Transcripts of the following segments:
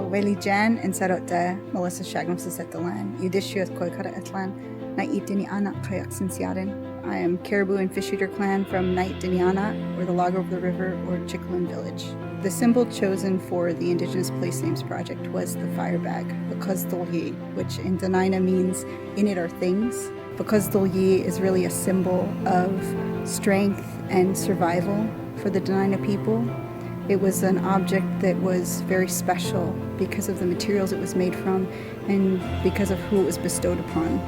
Weli Jan and Sarota Melissa Shagam Sasetalan, Udishios Koikara Etlan, Night Dena'ina Kayak Sinsiarin. I am Caribou and Fish Eater clan from Night Dena'ina, or the Log Over the River, or Chicklin Village. The symbol chosen for the Indigenous Place Names Project was the fire bag, because Dolye, which in Dena'ina means in it are things. Because Dolye is really a symbol of strength and survival for the Dena'ina people. It was an object that was very special because of the materials it was made from and because of who it was bestowed upon.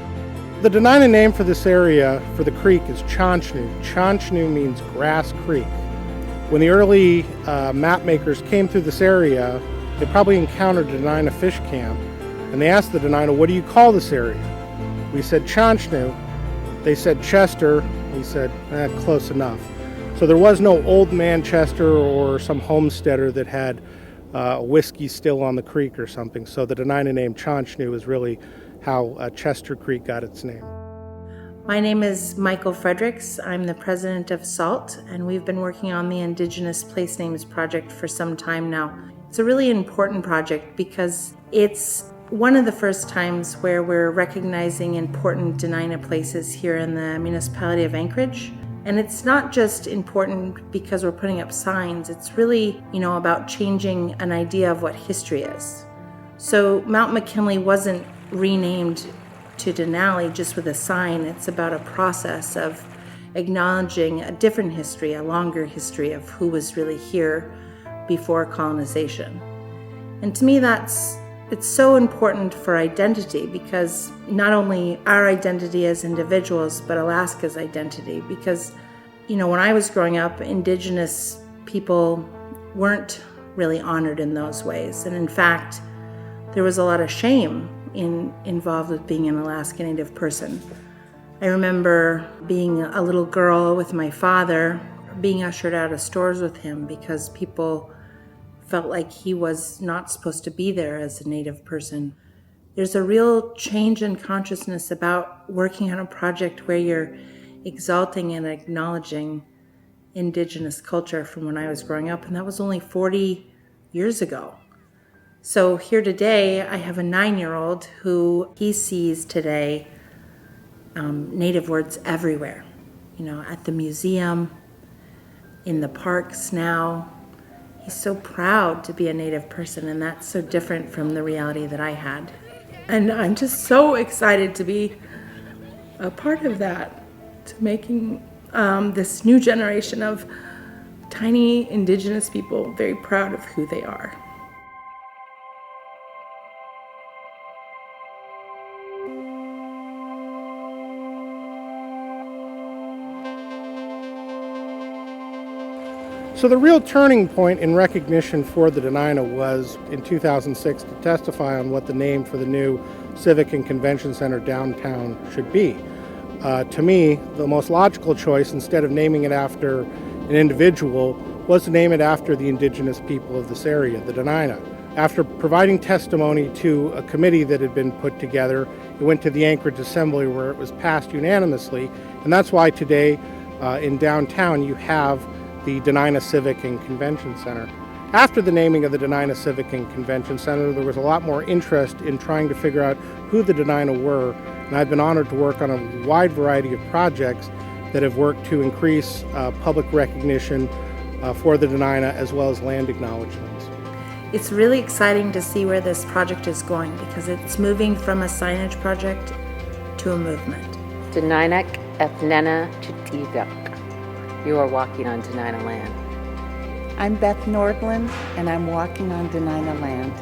The Dena'ina name for this area, for the creek, is Chanchnu. Chanchnu means grass creek. When the early map makers came through this area, they probably encountered a Dena'ina fish camp, and they asked the Dena'ina, "What do you call this area?" We said Chanchnu. They said Chester. We said, close enough. So there was no old Manchester or some homesteader that had whiskey still on the creek or something. So the Dena'ina name Chanchnu is really how Chester Creek got its name. My name is Michael Fredericks. I'm the president of SALT, and we've been working on the Indigenous Place Names Project for some time now. It's a really important project because it's one of the first times where we're recognizing important Dena'ina places here in the municipality of Anchorage. And it's not just important because we're putting up signs, it's really, about changing an idea of what history is. So Mount McKinley wasn't renamed to Denali just with a sign. It's about a process of acknowledging a different history, a longer history of who was really here before colonization. And to me, it's so important for identity, because not only our identity as individuals, but Alaska's identity. Because, when I was growing up, Indigenous people weren't really honored in those ways. And in fact, there was a lot of shame involved with being an Alaska Native person. I remember being a little girl with my father, being ushered out of stores with him because people felt like he was not supposed to be there as a Native person. There's a real change in consciousness about working on a project where you're exalting and acknowledging Indigenous culture from when I was growing up, and that was only 40 years ago. So here today, I have a 9-year-old who he sees today Native words everywhere, at the museum, in the parks now. He's so proud to be a Native person, and that's so different from the reality that I had. And I'm just so excited to be a part of that, to making this new generation of tiny Indigenous people very proud of who they are. So the real turning point in recognition for the Dena'ina was in 2006 to testify on what the name for the new Civic and Convention Center downtown should be. To me, the most logical choice, instead of naming it after an individual, was to name it after the Indigenous people of this area, the Dena'ina. After providing testimony to a committee that had been put together, it went to the Anchorage Assembly where it was passed unanimously, and that's why today in downtown you have the Dena'ina Civic and Convention Center. After the naming of the Dena'ina Civic and Convention Center, there was a lot more interest in trying to figure out who the Dena'ina were, and I've been honored to work on a wide variety of projects that have worked to increase public recognition for the Dena'ina as well as land acknowledgements. It's really exciting to see where this project is going, because it's moving from a signage project to a movement. Dena'ina ethnena chitidak. You are walking on Dena'ina land. I'm Beth Nordland, and I'm walking on Dena'ina land.